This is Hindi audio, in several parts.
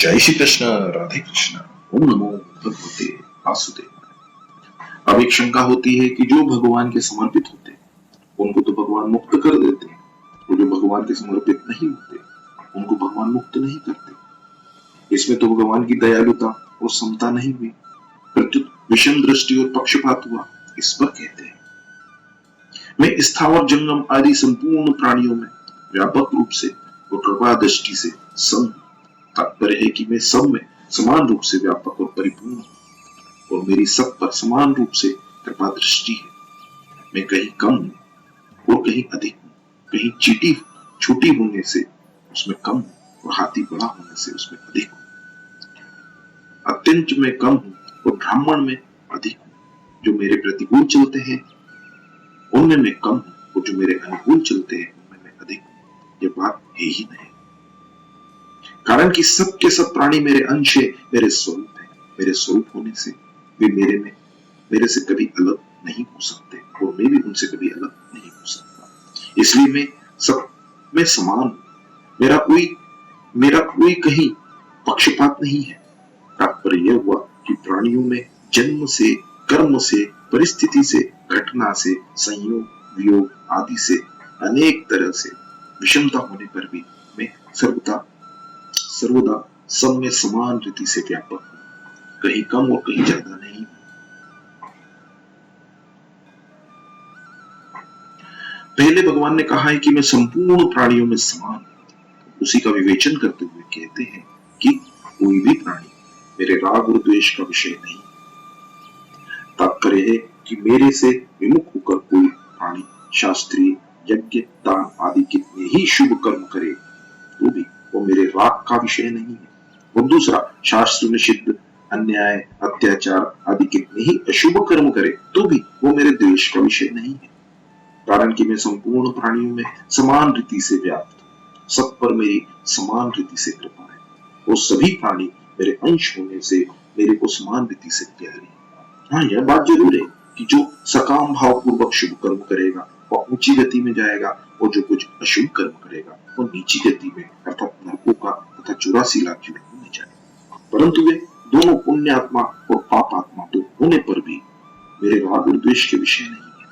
जय श्री कृष्ण। राधे कृष्ण। ओम नमो भगवते वासुदेव। अब एक शंका होती है कि जो भगवान के समर्पित होते हैं उनको तो भगवान मुक्त कर देते हैं, और जो भगवान के समर्पित नहीं होते उनको भगवान मुक्त नहीं करते। इसमें तो भगवान की दयालुता और समता नहीं हुई, प्रत्युत विषम दृष्टि और पक्षपात हुआ। इस पर कहते हैं, मैं स्थावर जंगम आदि संपूर्ण प्राणियों में व्यापक रूप से और कृपा दृष्टि से सम। तात्पर्य है कि मैं सब में समान रूप से व्यापक और परिपूर्ण हूं, और मेरी सब पर समान रूप से कृपा दृष्टि है। मैं कहीं कम हूं और कहीं अधिक हूं, कहीं चींटी छोटी होने से उसमें कम हूं और हाथी बड़ा होने से उसमें अधिक हूं। अत्यंत में कम हूं और ब्राह्मण में अधिक हूं। जो मेरे प्रतिकूल चलते हैं उनमें मैं कम हूं, और जो मेरे अनुकूल चलते हैं उनमें मैं अधिक हूं। यह बात है ही नहीं, कारण कि सब के सब प्राणी मेरे अंश है, मेरे स्वरूप है। मेरे स्वरूप होने से वे मेरे से कभी अलग नहीं हो सकते, और मैं भी उनसे कभी अलग नहीं हो सकता। इसलिए मैं सब में समान हूं। मेरा कोई कहीं पक्षपात नहीं है। तात्पर्य यह हुआ कि प्राणियों में जन्म से, कर्म से, परिस्थिति से, घटना से, संयोग वियोग आदि से अनेक तरह से विषमता होने पर भी मैं सर्वदा सब में समान रीति से व्यापक हूं, कहीं कम और कहीं ज्यादा नहीं। पहले भगवान ने कहा है कि मैं संपूर्ण प्राणियों में समान हूं। उसी का विवेचन करते हुए कहते हैं कि कोई भी प्राणी मेरे राग और द्वेष का विषय नहीं। तात्पर्य है कि मेरे से विमुख होकर कोई प्राणी शास्त्रीय यज्ञ दान आदि कितने ही शुभ कर्म करे तो भी वो मेरे राग का विषय नहीं है। और दूसरा, शास्त्र निषिद्ध अन्याय अत्याचार आदि कितने ही अशुभ कर्म करे तो भी वो मेरे द्वेष का विषय नहीं है। कारण कि मैं संपूर्ण प्राणियों में समान रीति से व्याप्त हूं, सब पर मेरी समान रीति से कृपा है, वो सभी प्राणी मेरे अंश होने से मेरे को समान रीति से प्यारे। हाँ, यह बात जरूर है कि जो सकाम भाव पूर्वक शुभ कर्म करेगा वह ऊंची गति में जाएगा, और जो कुछ अशुभ कर्म करेगा वो नीची गति में अर्थात नरकों का तथा 84 लाख युगों में जाएगा। परंतु वे दोनों पुण्यात्मा और पापात्मा तो होने पर भी मेरे राग और द्वेष के विषय नहीं है।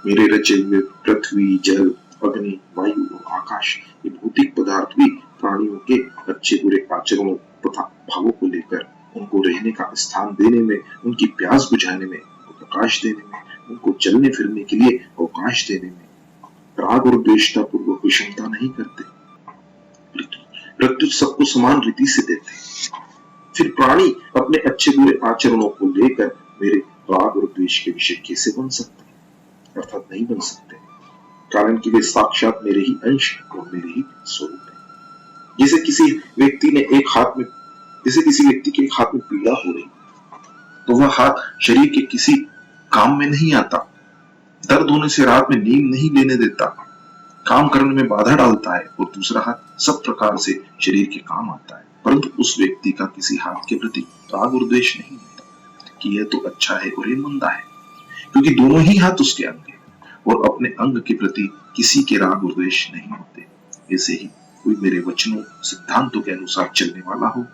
मेरे रचे हुए पृथ्वी, जल, अग्नि, वायु और आकाश ये भौतिक पदार्थ भी प्राणियों के अच्छे बुरे आचरणों तथा भावों को लेकर उनको रहने का स्थान देने में, उनकी प्यास बुझाने में, उनको प्रकाश देने में, उनको चलने फिरने के लिए अवकाश देने में राग और द्वेषता पूर्वक विषमता नहीं करते, प्रत्युत सबको समान रीति से देते हैं। फिर प्राणी अपने अच्छे बुरे आचरणों को लेकर मेरे राग और द्वेष के विषय कैसे बन सकते हैं? अर्थात नहीं बन सकते, कारण कि वे साक्षात मेरे ही अंश और मेरे ही स्वरूप है। जैसे किसी व्यक्ति के एक हाथ में पीड़ा हो रही तो वह हाथ शरीर के किसी काम में नहीं आता, दर्द होने से रात में नींद नहीं लेने देता, काम करने में बाधा डालता है, और दूसरा हाथ सब प्रकार से शरीर के काम आता है। परंतु उस व्यक्ति का किसी हाथ के प्रति राग और द्वेष नहीं होता कि यह तो अच्छा है और यह मंदा है, क्योंकि दोनों ही हाथ उसके अंग हैं, और अपने अंग के प्रति किसी के राग और द्वेष नहीं होते। ऐसे ही कोई मेरे वचनों सिद्धांतों के अनुसार चलने वाला हो,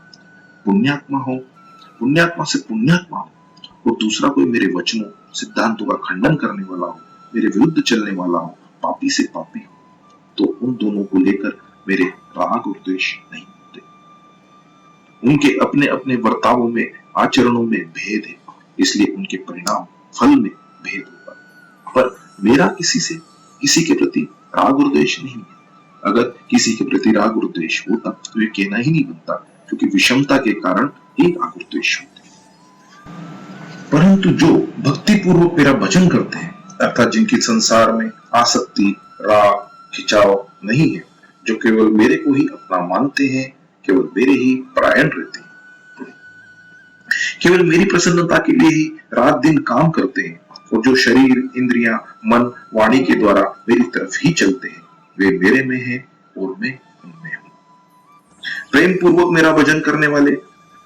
पुण्यात्मा से पुण्यात्मा हो, और दूसरा कोई मेरे वचनों सिद्धांतों का खंडन करने वाला हो, मेरे विरुद्ध चलने वाला हो, पापी से पापी हो, तो उन दोनों को लेकर मेरे राग और द्वेष नहीं होते। उनके अपने अपने वर्तावों में, आचरणों में भेद है, इसलिए उनके परिणाम फल में भेद होगा। पर मेरा किसी के प्रति राग और द्वेष नहीं है। अगर किसी के प्रति राग और द्वेष होता तो ये कहना ही नहीं बनता, क्योंकि विषमता के कारण ही राग और द्वेष होते। परंतु जो भक्ति पूर्वक मेरा भजन करते हैं, अर्थात जिनकी संसार में आसक्ति, राग, खिंचाव नहीं है, जो केवल मेरे को ही अपना मानते हैं, केवल मेरे ही परायण रहते हैं, केवल मेरी प्रसन्नता के लिए ही रात दिन काम करते हैं, और जो शरीर, इंद्रियां, मन, वाणी के द्वारा मेरी तरफ ही चलते हैं, वे मेरे में हैं और मैं उनमें हूं। प्रेम पूर्वक मेरा भजन करने वाले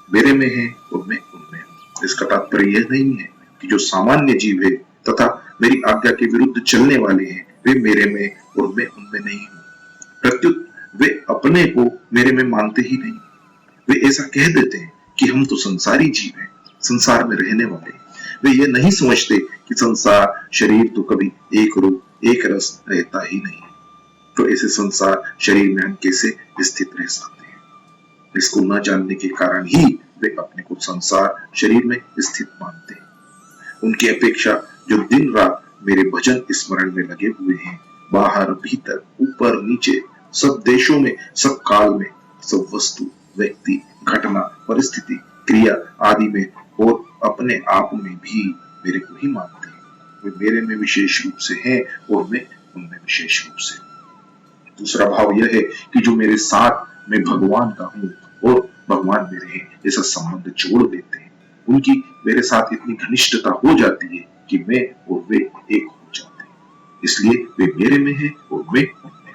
मेरे में हैं और मैं उनमें हूं। इसका तात्पर्य यह नहीं है कि जो सामान्य जीव है तथा मेरी आज्ञा के विरुद्ध चलने वाले हैं वे मेरे में और मैं उनमें नहीं हूं। प्रत्युत वे अपने को मेरे में मानते ही नहीं, वे ऐसा कह देते हैं कि हम तो संसारी जीव हैं, संसार में रहने वाले हैं। वे ये नहीं समझते कि संसार शरीर तो कभी एक रूप एक रस रहता ही नहीं। तो ऐसे संसार शरीर में हम कैसे स्थित रह सकते हैं? इसको न जानने के कारण ही वे अपने को संसार शरीर में स्थित मानते हैं। उनकी अपेक्षा जो दिन रात मेरे भजन स्मरण में लगे हुए हैं, बाहर भीतर ऊपर नीचे सब देशों में सब काल में सब वस्तु व्यक्ति घटना परिस्थिति क्रिया आदि में और अपने आप में भी मेरे को ही मानते हैं। वे मेरे में विशेष रूप से हैं और मैं उनमें विशेष रूप से। दूसरा भाव यह है कि जो मेरे साथ मैं भगवान का हूँ और भगवान मेरे हैं, ऐसा संबंध जोड़ देते हैं। उनकी मेरे साथ इतनी घनिष्ठता हो जाती है कि मैं और वे एक हो जाते हैं। इसलिए वे मेरे में हैं और मैं उनमें।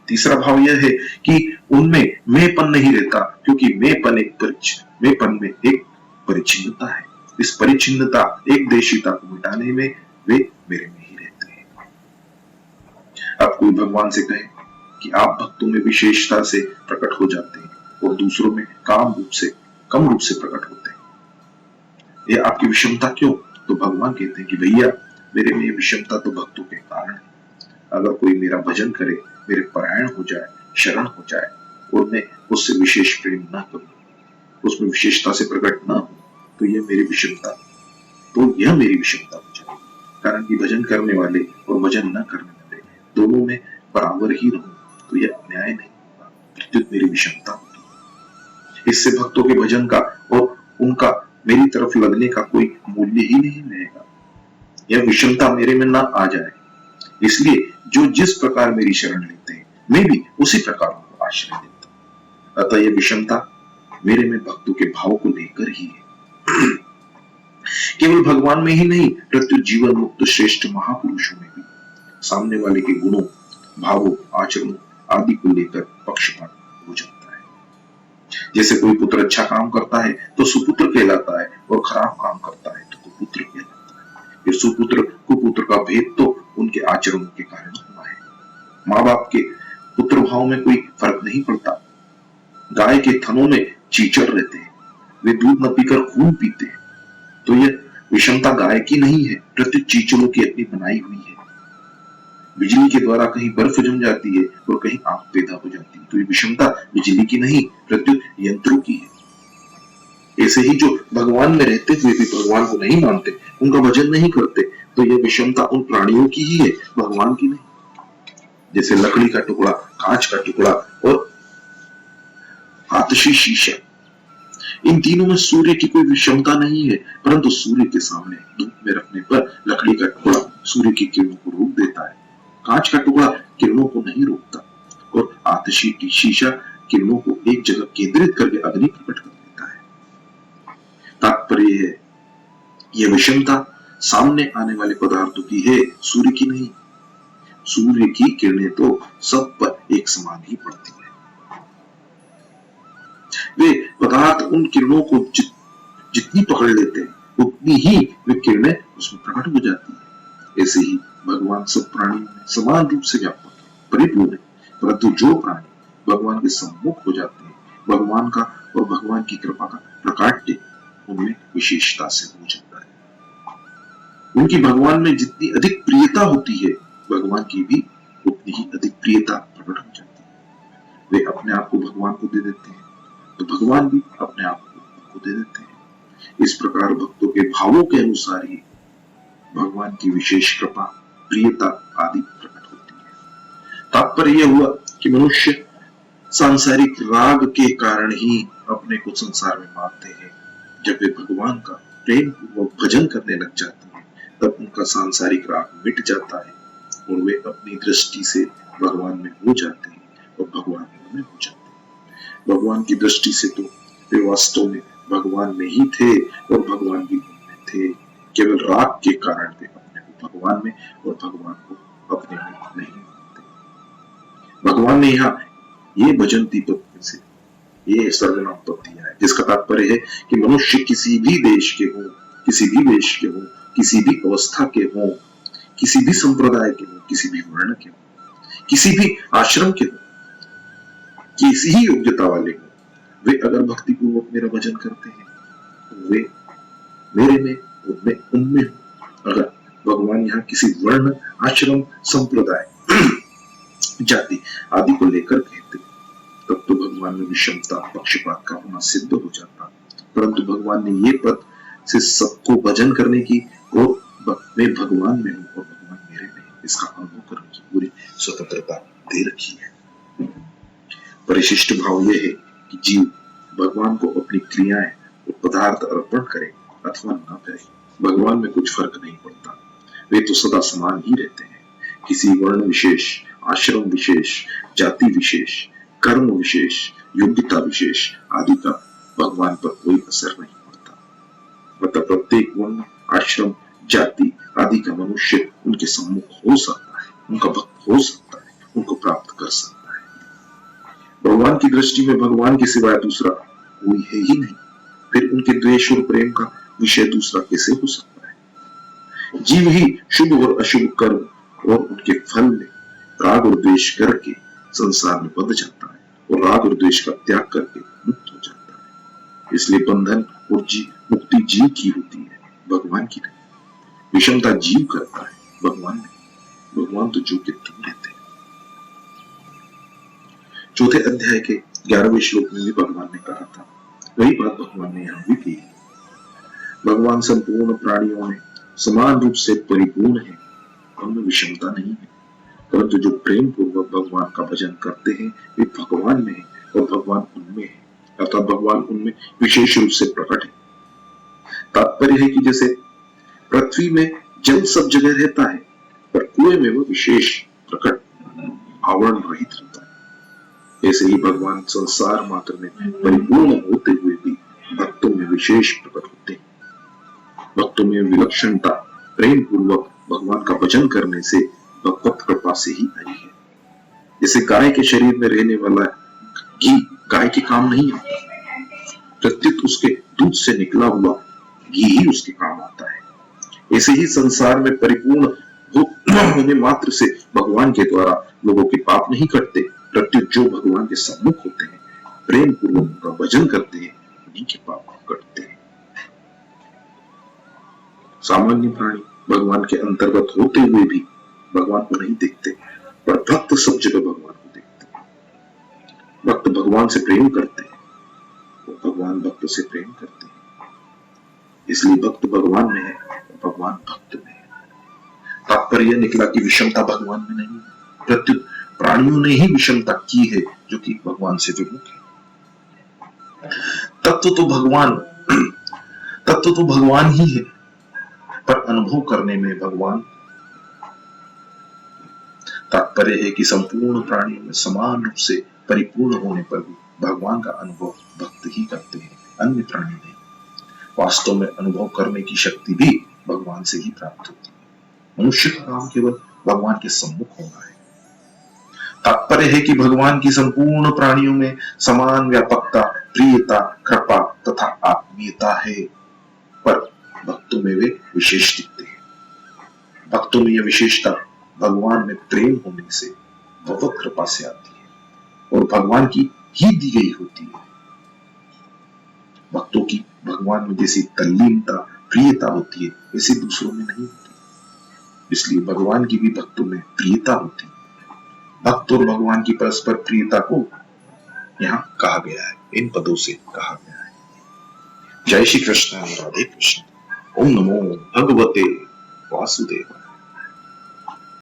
तीसरा भाव यह है कि उनमें मैंपन नहीं रहता, क्योंकि मैंपन में एक परिचिन्नता है। इस परिचिन्नता एक देशीता को मिटाने में वे मेरे में ही रहते हैं। अब कोई भगवान से कहे कि आप भक्तों में विशेषता से प्रकट हो जाते हैं और दूसरों में कम रूप से प्रकट होते हैं, यह आपकी विषमता क्यों? तो भगवान कहते हैं कि भैया, मेरे में विषमता तो भक्तों के कारण है। अगर कोई मेरा भजन करे, मेरे परायण हो जाए, शरण हो जाए और मैं उससे विशेष प्रेम ना करूं, उसमें विशेषता से प्रकट ना हो, तो यह मेरी विषमता हो जाएगी। कारण कि भजन करने वाले और भजन न करने वाले दोनों में बराबर ही रहूं, तो यह अन्याय नहीं होगा, प्रत्युत मेरी विषमता होगी। इससे भक्तों के भजन का और उनका मेरी तरफ लगने का कोई मूल्य ही नहीं रहेगा। यह विषमता मेरे में ना आ जाए। इसलिए जो जिस प्रकार मेरी शरण लेते हैं, मैं भी उसी प्रकार उनको आश्रय देता हूं। अतः यह विषमता मेरे में भक्तों के भाव को लेकर ही है। केवल भगवान में ही नहीं, प्रत्युत जीवन मुक्त श्रेष्ठ महापुरुषों में भी सामने वाले के गुणों, भावों, आचरणों आदि को लेकर पक्षपात हो जाता है। जैसे कोई पुत्र अच्छा काम करता है तो सुपुत्र कहलाता है, और खराब काम करता है तो कुपुत्र कहलाता है। फिर सुपुत्र कुपुत्र का भेद तो उनके आचरणों के कारण हुआ है। माँ बाप के पुत्र भाव में कोई फर्क नहीं पड़ता। गाय के थनों में चीचड़ रहते हैं, वे दूध न पीकर खून पीते हैं, तो यह विषमता गाय की नहीं है, प्रत्युत चीचड़ों की अपनी बनाई हुई है। बिजली के द्वारा कहीं बर्फ जम जाती है और कहीं आग पैदा हो जाती है, तो ये विषमता बिजली की नहीं, प्रत्युत यंत्रों की है। ऐसे ही जो भगवान में रहते हुए भी भगवान को नहीं मानते, उनका भजन नहीं करते, तो यह विषमता उन प्राणियों की ही है, भगवान की नहीं। जैसे लकड़ी का टुकड़ा, कांच का टुकड़ा और आतशी शीशा, इन तीनों में सूर्य की कोई विषमता नहीं है, परंतु सूर्य के सामने धूप में रखने पर लकड़ी का टुकड़ा सूर्य की किरणों को रोक देता है, कांच का टुकड़ा किरणों को नहीं रोकता, और आतशी शीशा किरणों को एक जगह केंद्रित करके अग्नि प्रकट कर देता है। तात्पर्य है, यह विषमता सामने आने वाले पदार्थों की है, सूर्य की नहीं। सूर्य की किरणें तो सब पर एक समान ही पड़ती है। वे पदार्थ उन किरणों को जितनी पकड़ लेते हैं, उतनी ही वे किरणें उसमें प्रकट हो जाती है। ऐसे ही भगवान सब प्राणियों में समान रूप से व्यापक है, परिपूर्ण है, परंतु जो प्राणी भगवान के सम्मुख हो जाते हैं, भगवान का और भगवान की कृपा का प्रकाट्य उनमें विशेषता से हो जाता है। उनकी भगवान में जितनी अधिक प्रियता होती है, भगवान की भी उतनी ही अधिक प्रियता प्रकट हो जाती है। वे अपने आप को भगवान को दे देते हैं, तो भगवान भी अपने आप को दे देते हैं। इस प्रकार भक्तों के भावों के अनुसार ही भगवान की विशेष कृपा, प्रियता आदि प्रकट होती है। तात्पर्य यह हुआ कि मनुष्य सांसारिक राग के कारण ही अपने को संसार में मानते हैं। जब वे भगवान का प्रेम पूर्वक भजन करने लग जाते हैं, तब उनका सांसारिक राग मिट जाता है और वे अपनी दृष्टि से भगवान में हो जाते हैं और भगवान में हो जाते हैं। भगवान की दृष्टि से तो वे वास्तव में भगवान में ही थे और भगवान भी उनमें थे। केवल राग के कारण वे अपने को भगवान में और भगवान को अपने में नहीं मानते। भगवान ने यहाँ ये भजंती पद में से ये सर्वनाम पद दिया है, जिसका तात्पर्य है कि मनुष्य किसी भी देश के हो, किसी भी वेश के हो, किसी भी अवस्था के हो, किसी भी संप्रदाय के हो, किसी भी वर्ण के हो, किसी भी आश्रम के हो, किसी ही योग्यता वाले हो, वे अगर भक्ति पूर्वक मेरा भजन करते हैं तो वे मेरे में और मैं उनमें हूं। अगर भगवान यहाँ किसी वर्ण, आश्रम, संप्रदाय, जाति आदि को लेकर कहते तब तो भगवान में विषमता, पक्षपात का होना सिद्ध हो जाता। परंतु भगवान ने ये पद से सबको भजन करने की और मैं भगवान में हूं और भगवान मेरे में, इसका अनुभव करने की पूरी स्वतंत्रता दे रखी है। परिशिष्ट भाव यह है कि जीव भगवान को अपनी क्रियाएं और पदार्थ अर्पण करे अथवा न करे, भगवान में कुछ फर्क नहीं पड़ता। वे तो सदा समान ही रहते हैं। किसी वर्ण विशेष, आश्रम विशेष, जाति विशेष, कर्म विशेष, योग्यता विशेष आदि का भगवान पर कोई असर नहीं पड़ता। मतलब प्रत्येक वर्ण, आश्रम, जाति आदि का मनुष्य उनके सम्मुख हो सकता है, उनका भक्त हो सकता है, उनको प्राप्त कर सकता है। भगवान की दृष्टि में भगवान के सिवाय दूसरा कोई है ही नहीं, फिर उनके द्वेष और प्रेम का विषय दूसरा कैसे हो सकता है। जीव ही शुभ और अशुभ कर्म और उनके फल में राग और द्वेष करके संसार में बंध जाता है और राग और द्वेष का त्याग करके मुक्त हो जाता है। इसलिए बंधन और मुक्ति जीव की होती है, भगवान की नहीं। विषमता जीव करता है, भगवान नहीं। भगवान तो जो के तुम रहते हैं। चौथे अध्याय के 11वें श्लोक में भी भगवान ने कहा था, वही बात भगवान ने यहां भी की है। भगवान संपूर्ण प्राणियों में समान रूप से परिपूर्ण है, उनमें विषमता नहीं है। परंतु जो प्रेम पूर्वक भगवान का भजन करते हैं वे भगवान में है और भगवान उनमें है, अर्थात भगवान उनमें विशेष रूप से प्रकट है। तात्पर्य है कि जैसे पृथ्वी में जल सब जगह रहता है, पर कुएं में वो विशेष प्रकट आवरण रहित रहता है। ऐसे ही भगवान संसार मात्र में परिपूर्ण होते हुए भी भक्तों में विशेष प्रकट होते हैं। भक्तों में विलक्षणता प्रेम पूर्वक भगवान का भजन करने से भगवत कृपा से ही आई है। जैसे गाय के शरीर में रहने वाला घी गाय के काम नहीं आता, प्रत्युत उसके दूध से निकला हुआ घी ही उसके काम आता है। ऐसे ही संसार में परिपूर्ण होने मात्र से भगवान के द्वारा लोगों के पाप नहीं कटते, प्रत्युत जो भगवान के सम्मुख होते हैं, प्रेम पूर्वक उनका भजन करते हैं, उन्हीं के पाप कटते हैं। सामान्य प्राणी भगवान के अंतर्गत होते हुए भी भगवान को नहीं देखते, पर भक्त सब जगह भगवान को देखते हैं। भक्त भगवान से प्रेम करते हैं और भगवान भक्त से प्रेम करते हैं। इसलिए भक्त भगवान में है और भगवान भक्त में है। तात्पर्य निकला कि विषमता भगवान में नहीं है, प्रत्युत प्राणियों ने ही विषमता की है जो कि भगवान से विमुख है। तत्व तो भगवान ही है, पर अनुभव करने में भगवान। तात्पर्य है कि संपूर्ण प्राणियों में समान रूप से परिपूर्ण होने पर भी भगवान का अनुभव भक्त ही करते हैं, अन्य प्राणी नहीं। वास्तव में अनुभव करने की शक्ति भी भगवान से ही प्राप्त होती है। मनुष्य का काम केवल भगवान के सम्मुख होना है। तात्पर्य है कि भगवान की संपूर्ण प्राणियों में समान व्यापकता, प्रियता, कृपा तथा आत्मीयता है, पर भक्तों में वे विशेष दिखते हैं। भक्तों में यह विशेषता भगवान में प्रेम होने से भगवत कृपा से आती है और भगवान की ही दी गई होती है। भक्तों की भगवान में जैसी तल्लीनता, प्रियता होती है, वैसे दूसरों में नहीं होती। इसलिए भगवान की भी भक्तों में प्रियता होती है। भक्त और भगवान की परस्पर प्रियता को यहाँ कहा गया है, इन पदों से कहा गया है। जय श्री कृष्ण, राधे कृष्ण। ओम नमो भगवते वासुदेवाय।